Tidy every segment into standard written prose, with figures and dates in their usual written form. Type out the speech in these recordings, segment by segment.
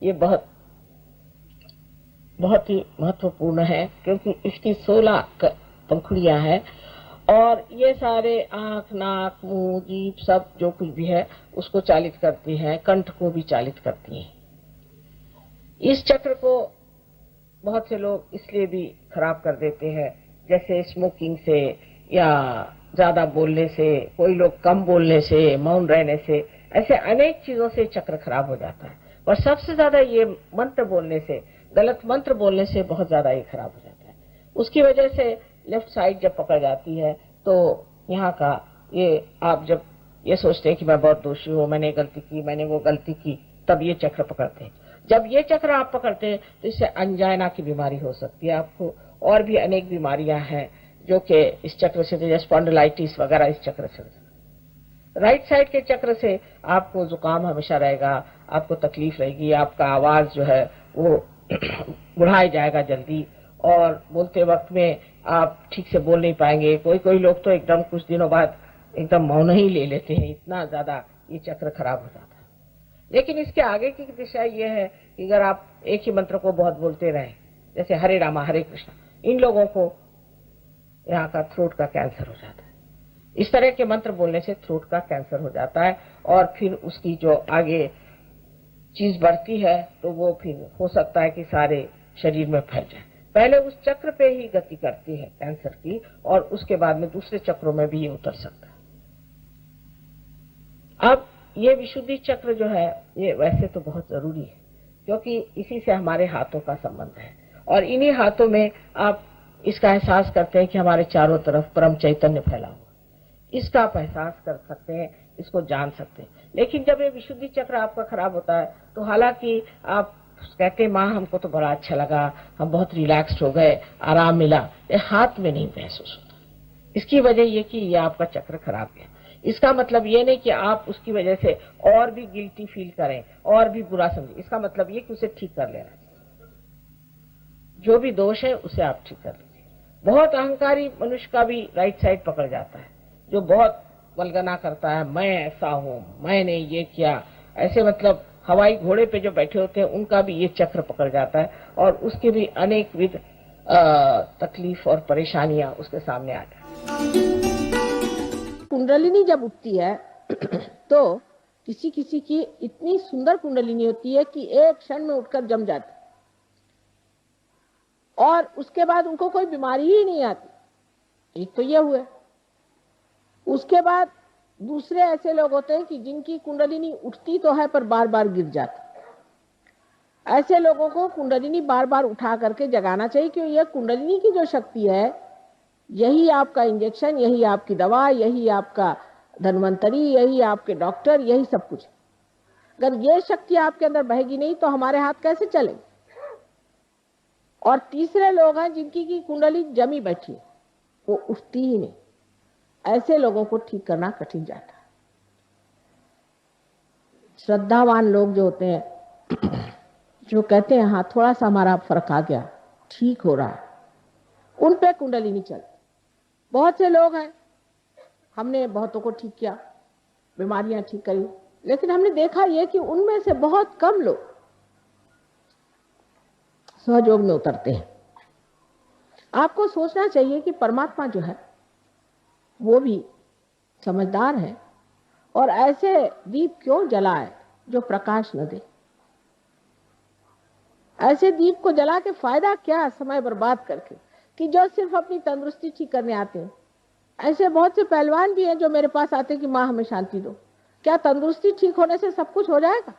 ये बहुत बहुत ही महत्वपूर्ण है, क्योंकि इसकी 16 पंखुड़ियां हैं और ये सारे आंख, नाक, मुंह, जीभ सब जो कुछ भी है उसको चालित करती हैं, कंठ को भी चालित करती हैं। इस चक्र को बहुत से लोग इसलिए भी खराब कर देते हैं, जैसे स्मोकिंग से या ज्यादा बोलने से, कोई लोग कम बोलने से, मौन रहने से, ऐसे अनेक चीजों से चक्र खराब हो जाता है। और सबसे ज्यादा ये मंत्र बोलने से, गलत मंत्र बोलने से बहुत ज्यादा ये खराब हो जाता है। उसकी वजह से लेफ्ट साइड जब पकड़ जाती है तो यहाँ का ये, आप जब ये सोचते हैं कि मैं बहुत दोषी हूँ, मैंने गलती की, मैंने वो गलती की, तब ये चक्र पकड़ते हैं। जब ये चक्र आप पकड़ते हैं तो इससे अंजाइना की बीमारी हो सकती है आपको, और भी अनेक बीमारियां हैं जो कि इस चक्र से, जैसे स्पॉन्डिलाइटिस वगैरह इस चक्र से। राइट साइड के चक्र से आपको जुकाम हमेशा रहेगा, आपको तकलीफ रहेगी, आपका आवाज जो है वो बुढ़ाई जाएगा जल्दी, और बोलते वक्त में आप ठीक से बोल नहीं पाएंगे। कोई कोई लोग तो एकदम कुछ दिनों बाद एकदम मौन ही ले लेते हैं, इतना ज्यादा ये चक्र खराब हो जाता है। लेकिन इसके आगे की दिशा ये है कि अगर आप एक ही मंत्र को बहुत बोलते रहें, जैसे हरे रामा हरे कृष्णा, इन लोगों को यहाँ का थ्रोट का कैंसर हो जाता है। इस तरह के मंत्र बोलने से थ्रोट का कैंसर हो जाता है, और फिर उसकी जो आगे चीज बढ़ती है तो वो फिर हो सकता है कि सारे शरीर में फैल जाए। पहले उस चक्र पे ही गति करती है कैंसर की, और उसके बाद में दूसरे चक्रों में भी ये उतर सकता है। अब ये विशुद्धि चक्र जो है ये वैसे तो बहुत जरूरी है, क्योंकि इसी से हमारे हाथों का संबंध है, और इन्हीं हाथों में आप इसका एहसास करते हैं कि हमारे चारों तरफ परम चैतन्य फैला हुआ, इसका आप एहसास कर सकते हैं, इसको जान सकते हैं। लेकिन जब ये विशुद्धि चक्र आपका खराब होता है तो हालांकि आप कहते हैं माँ हमको तो बड़ा अच्छा लगा, हम बहुत रिलैक्स्ड हो गए, आराम मिला, ये हाथ में नहीं महसूस होता। इसकी वजह ये कि ये आपका चक्र खराब है। इसका मतलब ये नहीं कि आप उसकी वजह से और भी गिल्टी फील करें और भी बुरा समझें। इसका मतलब ये कि उसे ठीक कर लेना, जो भी दोष है उसे आप ठीक कर लीजिए। बहुत अहंकारी मनुष्य का भी राइट साइड पकड़ जाता है, जो बहुत वल्गना करता है, मैं ऐसा हूं, मैंने ये किया, ऐसे मतलब हवाई घोड़े पे जो बैठे होते हैं उनका भी ये चक्र पकड़ जाता है, और उसके भी अनेक विध तकलीफ और परेशानियां उसके सामने आ जाती हैं। कुंडलिनी जब उठती है तो किसी किसी की इतनी सुंदर कुंडलिनी होती है कि एक क्षण में उठकर जम जाती, और उसके बाद उनको कोई बीमारी ही नहीं आती। एक तो ये हुए। उसके बाद दूसरे ऐसे लोग होते हैं कि जिनकी कुंडलिनी उठती तो है पर बार बार गिर जाती। ऐसे लोगों को कुंडलिनी बार बार उठा करके जगाना चाहिए, क्योंकि यह कुंडलिनी की जो शक्ति है, यही आपका इंजेक्शन, यही आपकी दवा, यही आपका धन्वंतरी, यही आपके डॉक्टर, यही सब कुछ। अगर ये शक्ति आपके अंदर बहेगी नहीं तो हमारे हाथ कैसे चलेंगे। और तीसरे लोग हैं जिनकी की कुंडली जमी बैठी है, वो उठती ही नहीं। ऐसे लोगों को ठीक करना कठिन जाता है। श्रद्धावान लोग जो होते हैं, जो कहते हैं हाँ थोड़ा सा हमारा फर्क आ गया, ठीक हो रहा है, उन पे कुंडली नहीं चलती। बहुत से लोग हैं, हमने बहुतों को ठीक किया, बीमारियां ठीक करी, लेकिन हमने देखा ये कि उनमें से बहुत कम लोग सहयोग में उतरते हैं। आपको सोचना चाहिए कि परमात्मा जो है वो भी समझदार है, और ऐसे दीप क्यों जलाए जो प्रकाश न दे। ऐसे दीप को जला के फायदा क्या, समय बर्बाद करके, कि जो सिर्फ अपनी तंदुरुस्ती ठीक करने आते हैं। ऐसे बहुत से पहलवान भी हैं जो मेरे पास आते हैं कि माँ हमें शांति दो। क्या तंदुरुस्ती ठीक होने से सब कुछ हो जाएगा?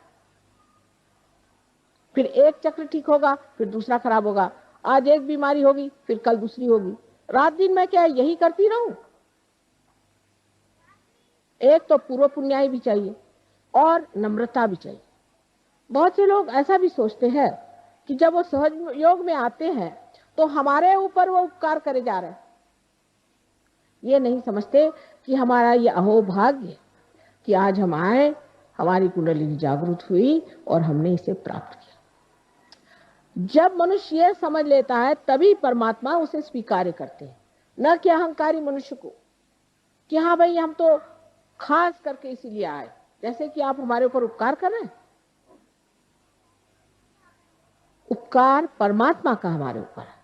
फिर एक चक्र ठीक होगा, फिर दूसरा खराब होगा। आज एक बीमारी होगी, फिर कल दूसरी होगी। रात दिन मैं क्या यही करती रहूं? एक तो पूर्व पुण्याई भी चाहिए और नम्रता भी चाहिए। बहुत से लोग ऐसा भी सोचते हैं कि जब वो सहज योग में आते हैं तो हमारे ऊपर वो उपकार करे जा रहे हैं। ये नहीं समझते कि हमारा ये अहोभाग्य कि आज हम आए, हमारी कुंडली जागृत हुई और हमने इसे प्राप्त किया। जब मनुष्य यह समझ लेता है तभी परमात्मा उसे स्वीकार करते हैं, न कि अहंकारी मनुष्य को कि हाँ भाई हम तो खास करके इसीलिए आए, जैसे कि आप हमारे ऊपर उपकार कर रहे हैं। उपकार परमात्मा का हमारे ऊपर है,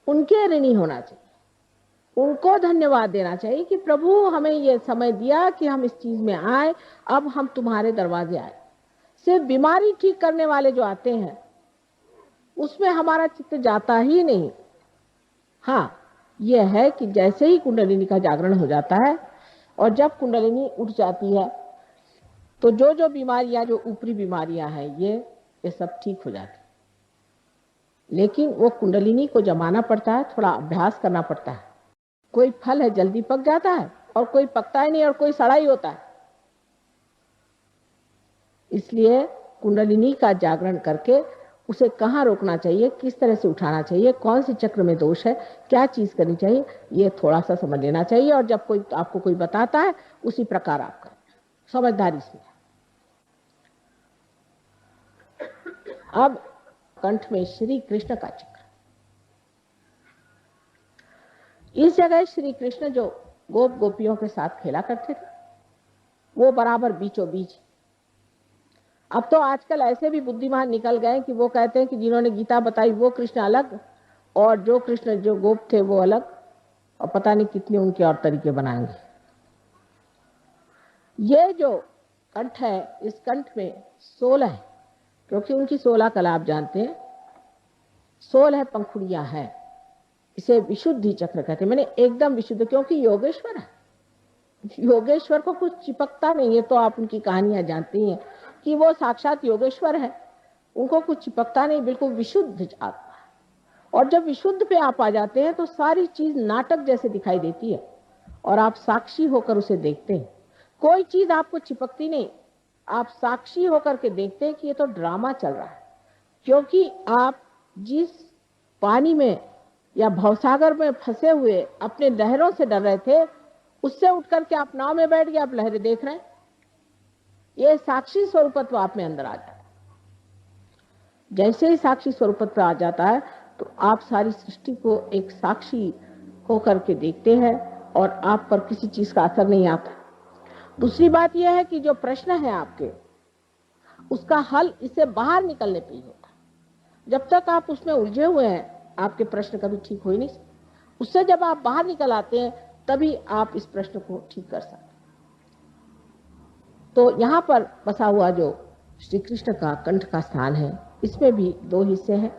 उनके ऋणी होना चाहिए, उनको धन्यवाद देना चाहिए कि प्रभु हमें ये समय दिया कि हम इस चीज में आए, अब हम तुम्हारे दरवाजे आए। सिर्फ बीमारी ठीक करने वाले जो आते हैं उसमें हमारा चित्त जाता ही नहीं। हाँ, यह है कि जैसे ही कुंडलिनी का जागरण हो जाता है और जब कुंडलिनी उठ जाती है तो जो जो बीमारियां, जो ऊपरी बीमारियां हैं, ये सब ठीक हो जाती है। लेकिन वो कुंडलिनी को जमाना पड़ता है, थोड़ा अभ्यास करना पड़ता है। कोई फल है जल्दी पक जाता है और कोई पकता ही नहीं और कोई सड़ा ही होता है। इसलिए कुंडलिनी का जागरण करके उसे कहाँ रोकना चाहिए, किस तरह से उठाना चाहिए, कौन से चक्र में दोष है, क्या चीज करनी चाहिए, ये थोड़ा सा समझ लेना चाहिए। और जब कोई आपको कोई बताता है उसी प्रकार आप करें, समझदारी से। अब कंठ में श्री कृष्ण का चक्र। इस जगह श्री कृष्ण जो गोप गोपियों के साथ खेला करते थे वो बराबर बीचों बीच। अब तो आजकल ऐसे भी बुद्धिमान निकल गए कि वो कहते हैं कि जिन्होंने गीता बताई वो कृष्ण अलग और जो कृष्ण जो गोप थे वो अलग, और पता नहीं कितने उनके और तरीके बनाएंगे। ये जो कंठ है, इस कंठ में 16 है, क्योंकि उनकी 16 कला आप जानते हैं, 16 पंखुड़ियां हैं। इसे विशुद्धि चक्र कहते हैं, मैंने एकदम विशुद्ध, क्योंकि योगेश्वर है। योगेश्वर को कुछ चिपकता नहीं है। तो आप उनकी कहानियां जानती हैं कि वो साक्षात योगेश्वर है, उनको कुछ चिपकता नहीं, बिल्कुल विशुद्ध आत्मा है। और जब विशुद्ध पे आप आ जाते हैं तो सारी चीज नाटक जैसे दिखाई देती है और आप साक्षी होकर उसे देखते हैं। कोई चीज आपको चिपकती नहीं, आप साक्षी होकर के देखते हैं कि ये तो ड्रामा चल रहा है। क्योंकि आप जिस पानी में या भवसागर में फंसे हुए अपने लहरों से डर रहे थे, उससे उठकर के आप नाव में बैठ गए, आप लहरें देख रहे हैं। ये साक्षी स्वरूपत्व आप में अंदर आ जाता है। जैसे ही साक्षी स्वरूपत्व आ जाता है तो आप सारी सृष्टि को एक साक्षी होकर के देखते हैं और आप पर किसी चीज का असर नहीं आता। दूसरी बात यह है कि जो प्रश्न है आपके, उसका हल इससे बाहर निकलने पे ही होता है। जब तक आप उसमें उलझे हुए हैं आपके प्रश्न कभी ठीक हो ही नहीं सकते। उससे जब आप बाहर निकल आते हैं तभी आप इस प्रश्न को ठीक कर सकते हैं। तो यहाँ पर बसा हुआ जो श्री कृष्ण का कंठ का स्थान है, इसमें भी 2 हिस्से हैं।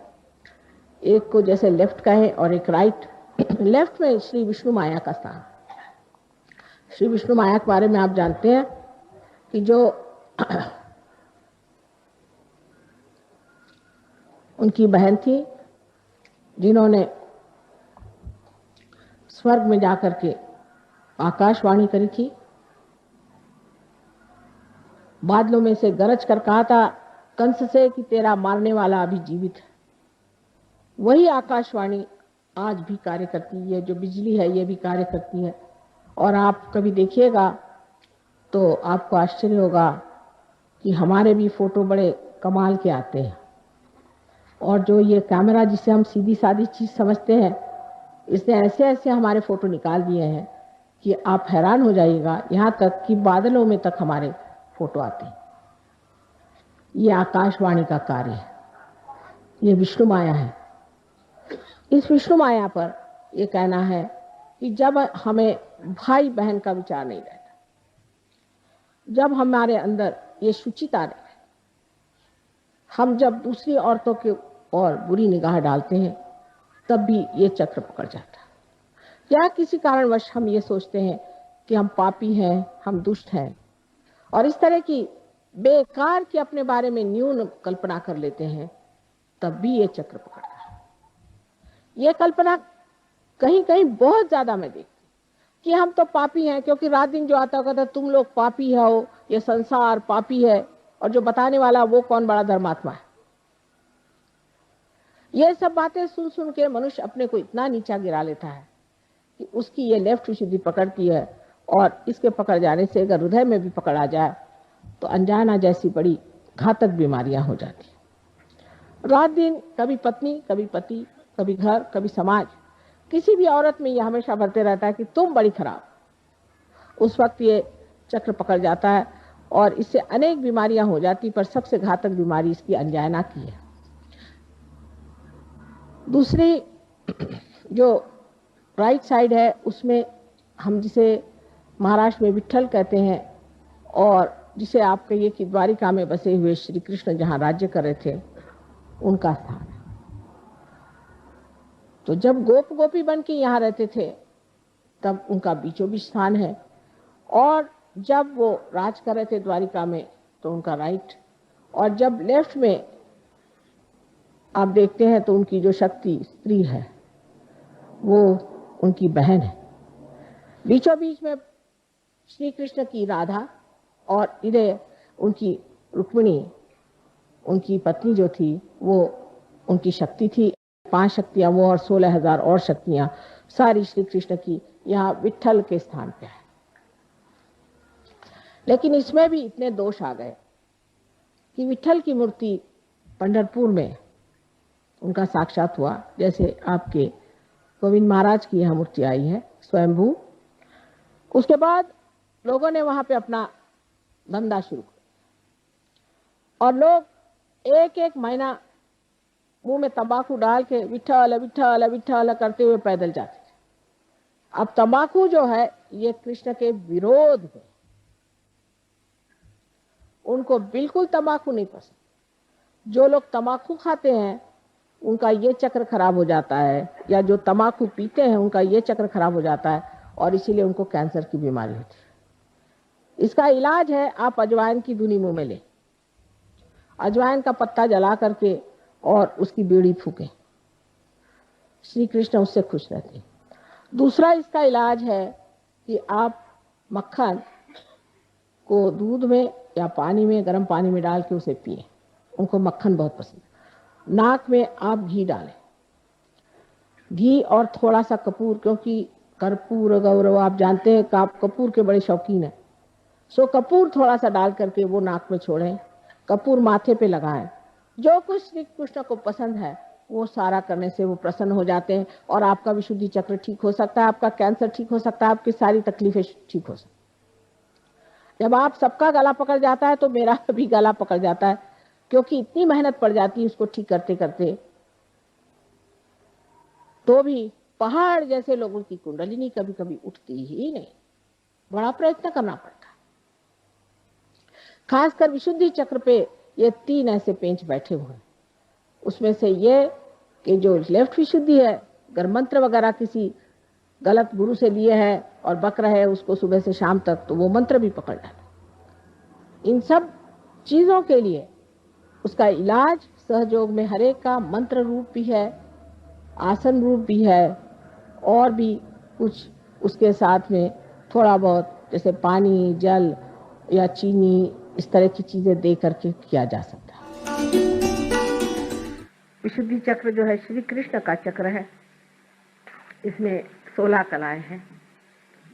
एक को जैसे लेफ्ट का है और एक राइट। लेफ्ट में श्री विष्णु माया का स्थान। श्री विष्णु माया के बारे में आप जानते हैं कि जो उनकी बहन थी जिन्होंने स्वर्ग में जाकर के आकाशवाणी करी थी, बादलों में से गरज कर कहा था कंस से कि तेरा मारने वाला अभी जीवित है। वही आकाशवाणी आज भी कार्य करती है। जो बिजली है ये भी कार्य करती है। और आप कभी देखिएगा तो आपको आश्चर्य होगा कि हमारे भी फोटो बड़े कमाल के आते हैं। और जो ये कैमरा जिसे हम सीधी सादी चीज समझते हैं, इसने ऐसे ऐसे हमारे फोटो निकाल दिए हैं कि आप हैरान हो जाइएगा। यहाँ तक कि बादलों में तक हमारे फोटो आते हैं। ये आकाशवाणी का कार्य है, ये विष्णु माया है। इस विष्णु माया पर ये कहना है कि जब हमें भाई बहन का विचार नहीं रहता, जब हमारे अंदर ये शुचिता रहे, हम जब दूसरी औरतों के और बुरी निगाह डालते हैं तब भी ये चक्र पकड़ जाता है। या किसी कारणवश हम ये सोचते हैं कि हम पापी हैं, हम दुष्ट हैं, और इस तरह की बेकार की अपने बारे में न्यून कल्पना कर लेते हैं, तब भी ये चक्र पकड़ता है। ये कल्पना कहीं कहीं बहुत ज्यादा मैं देखती कि हम तो पापी हैं, क्योंकि रात दिन जो आता कहता तुम लोग पापी हो, ये संसार पापी है, और जो बताने वाला वो कौन बड़ा धर्मात्मा है। ये सब बातें सुन सुन के मनुष्य अपने को इतना नीचा गिरा लेता है कि उसकी ये लेफ्ट विशुद्धि पकड़ती है, और इसके पकड़ जाने से अगर हृदय में भी पकड़ आ जाए तो अनजाना जैसी बड़ी घातक बीमारियां हो जाती हैं। रात दिन कभी पत्नी, कभी पति, कभी घर, कभी समाज, किसी भी औरत में ये हमेशा भरते रहता है कि तुम बड़ी खराब। उस वक्त ये चक्र पकड़ जाता है और इससे अनेक बीमारियां हो जाती, पर सबसे घातक बीमारी इसकी अनजाना की है। दूसरी जो राइट साइड है उसमें हम जिसे महाराष्ट्र में विट्ठल कहते हैं और जिसे आप कहिए कि द्वारिका में बसे हुए श्री कृष्ण जहाँ राज्य कर रहे थे उनका स्थान है। तो जब गोप गोपी बन के यहाँ रहते थे तब उनका बीचों बीच स्थान है, और जब वो राज कर रहे थे द्वारिका में तो उनका राइट, और जब लेफ्ट में आप देखते हैं तो उनकी जो शक्ति स्त्री है वो उनकी बहन है। बीचों बीच में श्री कृष्ण की राधा और इधर उनकी रुक्मिणी, उनकी पत्नी जो थी वो उनकी शक्ति थी। 5 शक्तियां वो और 16,000 और शक्तियां सारी श्री कृष्ण की यहाँ विट्ठल के स्थान पे है। लेकिन इसमें भी इतने दोष आ गए कि विट्ठल की मूर्ति पंढरपुर में उनका साक्षात हुआ, जैसे आपके गोविंद महाराज की यहाँ मूर्ति आई है स्वयंभू। उसके बाद लोगों ने वहां पे अपना धंधा शुरू किया और लोग एक एक महीना मुंह में तंबाकू डाल के विट्ठल विट्ठल विट्ठल करते हुए पैदल जाते थे। अब तंबाकू जो है ये कृष्ण के विरोध है, उनको बिल्कुल तंबाकू नहीं पसंद। जो लोग तंबाकू खाते हैं उनका ये चक्र खराब हो जाता है, या जो तंबाकू पीते हैं उनका ये चक्र खराब हो जाता है और इसीलिए उनको कैंसर की बीमारी होती है। इसका इलाज है आप अजवाइन की धुनी मुंह में लें, अजवाइन का पत्ता जला करके और उसकी बीड़ी फूकें, श्री कृष्ण उससे खुश रहते हैं। दूसरा इसका इलाज है कि आप मक्खन को दूध में या पानी में, गर्म पानी में डाल के उसे पिए, उनको मक्खन बहुत पसंद है। नाक में आप घी डालें, घी और थोड़ा सा कपूर, क्योंकि कर्पूर गौरव आप जानते हैं कि आप कपूर के बड़े शौकीन हैं, सो कपूर थोड़ा सा डाल करके वो नाक में छोड़ें, कपूर माथे पे लगाएं। जो कुछ श्री कृष्ण को पसंद है वो सारा करने से वो प्रसन्न हो जाते हैं और आपका विशुद्धि चक्र ठीक हो सकता है, आपका कैंसर ठीक हो सकता है, आपकी सारी तकलीफें ठीक हो सकती। जब आप सबका गला पकड़ जाता है तो मेरा भी गला पकड़ जाता है, क्योंकि इतनी मेहनत पड़ जाती है उसको ठीक करते करते, तो भी पहाड़ जैसे लोगों की कुंडलिनी कभी कभी उठती ही नहीं, बड़ा प्रयत्न करना पड़ता है। खासकर विशुद्धि चक्र पे ये 3 ऐसे पेंच बैठे हुए हैं। उसमें से ये कि जो लेफ्ट विशुद्धि है, अगर मंत्र वगैरह किसी गलत गुरु से लिए है और बक रहे हैं उसको सुबह से शाम तक, तो वो मंत्र भी पकड़ डाले। इन सब चीजों के लिए उसका इलाज सहयोग में हरेक का मंत्र रूप भी है, आसन रूप भी है, और भी कुछ उसके साथ में थोड़ा बहुत जैसे पानी, जल या चीनी, इस तरह की चीजें दे करके किया जा सकता है। विशुद्धि चक्र जो है श्री कृष्ण का चक्र है, इसमें 16 कलाएं हैं।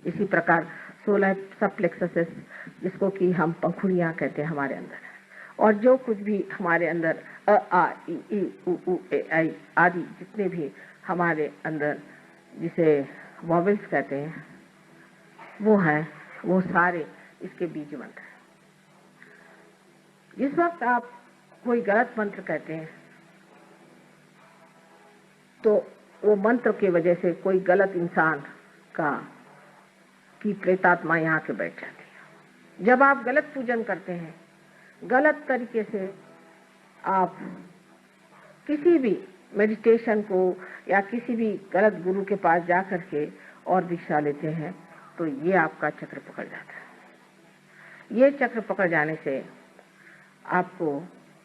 इसी प्रकार 16 सब प्लेक्ससेस, जिसको कि हम पंखुड़ियां कहते हैं, हमारे अंदर है। और जो कुछ भी हमारे अंदर अ आ इ ई उ ऊ ए आई आदि जितने भी हमारे अंदर जिसे वॉवेल्स कहते हैं वो है, वो सारे इसके बीज मंत्र हैं। जिस वक्त आप कोई गलत मंत्र कहते हैं तो वो मंत्र की वजह से कोई गलत इंसान की प्रेतात्मा यहाँ के बैठ जाती है। जब आप गलत पूजन करते हैं, गलत तरीके से आप किसी भी मेडिटेशन को या किसी भी गलत गुरु के पास जा करके और दीक्षा लेते हैं, तो ये आपका चक्र पकड़ जाता है। ये चक्र पकड़ जाने से आपको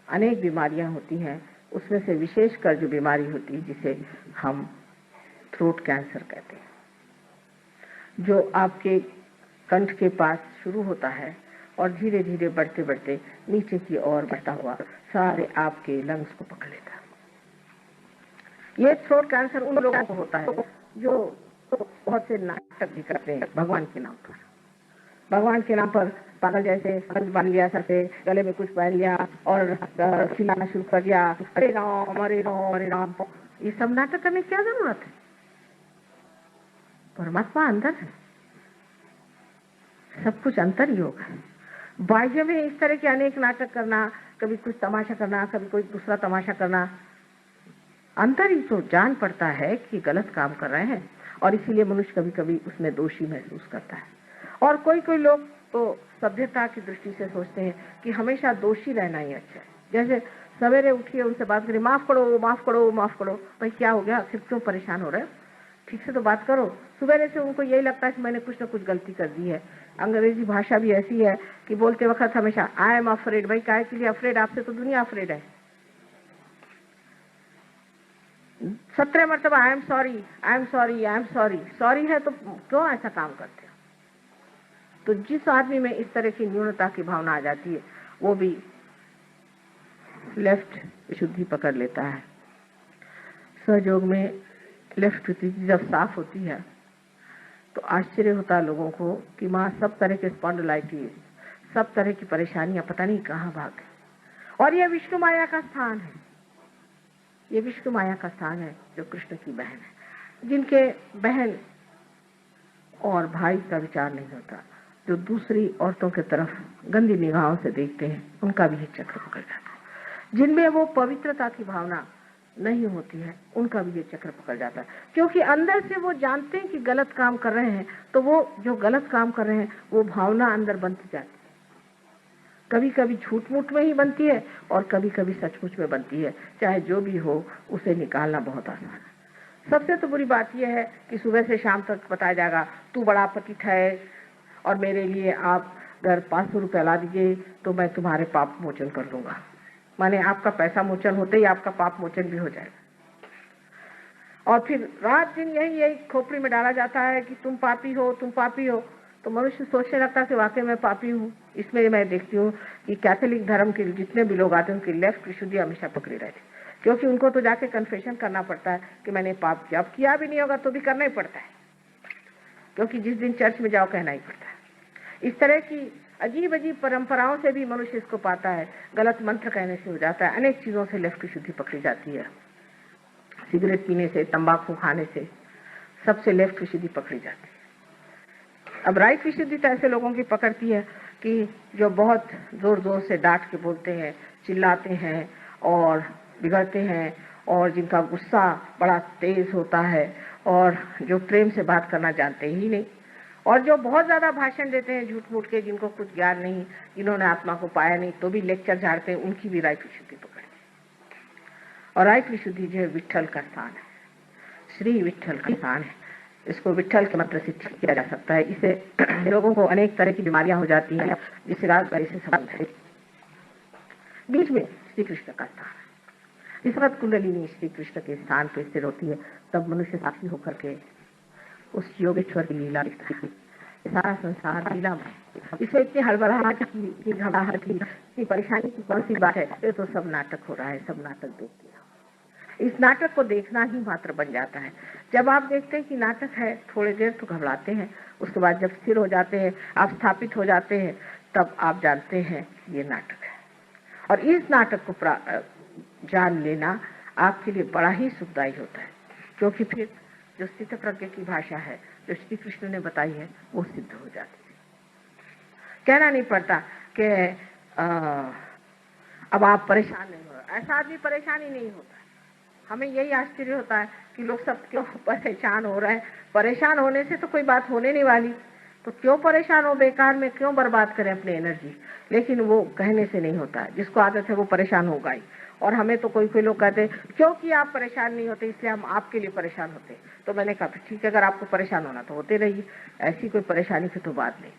अनेक बीमारियां होती हैं। उसमें से विशेषकर जो बीमारी होती है जिसे हम थ्रोट कैंसर कहते हैं, जो आपके कंठ के पास शुरू होता है और धीरे धीरे बढ़ते बढ़ते नीचे की ओर बढ़ता हुआ सारे आपके लंग्स को पकड़ लेता है। ये थ्रोट कैंसर उन लोगों को होता है जो बहुत से नाटक भी करते हैं भगवान के नाम पर। भगवान के नाम पर पागल जैसे कंठ बांध लिया, सर पे गले में कुछ पहन लिया और खिलाना शुरू कर दिया, अरे राम अरे राम अरे राम। ये सब नाटक करने की क्या जरूरत है? परमात्मा अंदर है, सब कुछ अंतर योग है। बाह्य में इस तरह के अनेक नाटक करना, कभी कुछ तमाशा करना, कभी कोई दूसरा तमाशा करना, अंदर ही तो जान पड़ता है कि गलत काम कर रहे हैं, और इसीलिए मनुष्य कभी कभी उसमें दोषी महसूस करता है। और कोई कोई लोग तो सभ्यता की दृष्टि से सोचते हैं कि हमेशा दोषी रहना ही अच्छा है। जैसे सवेरे उठिए, उनसे बात करिए, माफ करो माफ करो माफ करो। भाई क्या हो गया, आखिर क्यों परेशान हो रहे हो, ठीक से तो बात करो। सवेरे से उनको यही लगता है कि मैंने कुछ ना कुछ गलती कर दी है। अंग्रेजी भाषा भी ऐसी है कि बोलते वक्त हमेशा आई एम अफ्रेड। भाई काय के लिए अफ्रेड, आपसे तो दुनिया अफ्रेड है। 17 मरतबा I am sorry I am sorry I am sorry. Sorry है तो क्यों ऐसा काम करते हो? तो जिस आदमी में इस तरह की न्यूनता की भावना आ जाती है, वो भी लेफ्ट विशुद्धि पकड़ लेता है। सहयोग में लेफ्ट विशुद्धि जब साफ होती है तो आश्चर्य होता है लोगों को कि माँ सब तरह के स्पॉन्डिलाइटिस, सब तरह की परेशानियां पता नहीं कहाँ भाग गई। और यह विष्णु माया का स्थान है, ये विष्णु माया का स्थान है जो कृष्ण की बहन है, जिनके बहन और भाई का विचार नहीं होता, जो दूसरी औरतों की तरफ गंदी निगाहों से देखते हैं, उनका भी ये चक्र पकड़ जाता है। जिनमें वो पवित्रता की भावना नहीं होती है, उनका भी ये चक्र पकड़ जाता है, क्योंकि अंदर से वो जानते हैं कि गलत काम कर रहे हैं, तो वो जो गलत काम कर रहे हैं वो भावना अंदर बनती जाती है। कभी कभी झूठ मूठ में ही बनती है और कभी कभी सचमुच में बनती है। चाहे जो भी हो, उसे निकालना बहुत आसान है। सबसे तो बुरी बात यह है कि सुबह से शाम तक बताया जाएगा तू बड़ा पतित है और मेरे लिए आप अगर 500 रुपया ला दीजिए तो मैं तुम्हारे पाप मोचन कर दूंगा। माने आपका पैसा मोचन होते ही आपका पाप मोचन भी हो जाएगा। और फिर रात दिन यही खोपड़ी में डाला जाता है कि तुम पापी हो, तुम पापी हो। तो मनुष्य सोचने लगता है कि वाकई मैं पापी हूँ। इसमें मैं देखती हूँ कि कैथोलिक धर्म के जितने भी लोग आते हैं उनकी लेफ्ट विशुद्धि हमेशा पकड़ी रहती, क्योंकि उनको तो जाके कन्फेशन करना पड़ता है कि मैंने पाप किया। अब किया भी नहीं होगा तो भी करना ही पड़ता है, क्योंकि जिस दिन चर्च में जाओ कहना ही पड़ता है। इस तरह की अजीब अजीब परंपराओं से भी मनुष्य इसको पाता है। गलत मंत्र कहने से हो जाता है, अनेक चीजों से लेफ्ट विशुद्धि पकड़ी जाती है। सिगरेट पीने से, तंबाकू खाने से, सबसे लेफ्ट विशुद्धि पकड़ी जाती है। अब राइट विशुद्धि तो ऐसे लोगों की पकड़ती है कि जो बहुत जोर जोर से डांट के बोलते हैं, चिल्लाते हैं और बिगड़ते हैं, और जिनका गुस्सा बड़ा तेज होता है, और जो प्रेम से बात करना जानते ही नहीं, और जो बहुत ज्यादा भाषण देते हैं झूठ मूठ के, जिनको कुछ ज्ञान नहीं, जिन्होंने आत्मा को पाया नहीं, तो भी लेक्चर झाड़ते हैं, उनकी भी राइट विशुद्धि पकड़ती है। और राइट विशुद्धि जो है विट्ठल का स्थान है, श्री विट्ठल का स्थान है। इसको विट्ठल के मंत्र से ठीक किया जा सकता है। इससे लोगों को अनेक तरह की बीमारियां हो जाती हैं जिससे राजगारी से संबंध है। बीच में श्री कृष्ण का स्थान है। इस वक्त कुंडलिनी श्री कृष्ण के स्थान पर स्थिर होती है, तब मनुष्य साक्षी होकर के उस योगेश्वर की लीला दिखती है। सारा संसार लीला में, इसमें इतनी हड़बड़ाहट की, घबराहट की, परेशानी की कौन सी बात है? ये तो सब नाटक हो रहा है, सब नाटक देखते हैं। इस नाटक को देखना ही मात्र बन जाता है। जब आप देखते हैं कि नाटक है, थोड़ी देर तो घबराते हैं, उसके बाद जब स्थिर हो जाते हैं, आप स्थापित हो जाते हैं, तब आप जानते हैं ये नाटक है। और इस नाटक को जान लेना आपके लिए बड़ा ही सुखदायी होता है, क्योंकि फिर जो स्थित प्रज्ञ की भाषा है जो श्री कृष्ण ने बताई है वो सिद्ध हो जाती है। कहना नहीं पड़ता कि अब आप परेशान नहीं हो रहे। ऐसा आदमी परेशान ही नहीं होता। हमें यही आश्चर्य होता है कि लोग सब क्यों परेशान हो रहे हैं। परेशान होने से तो कोई बात होने नहीं वाली, तो क्यों परेशान हो, बेकार में क्यों बर्बाद करें अपनी एनर्जी। लेकिन वो कहने से नहीं होता है, जिसको आदत है वो परेशान होगा ही। और हमें तो कोई लोग कहते हैं क्योंकि आप परेशान नहीं होते इसलिए हम आपके लिए परेशान होते। तो मैंने कहा ठीक है, अगर आपको परेशान होना तो होते रहिए, ऐसी कोई परेशानी की तो बात नहीं।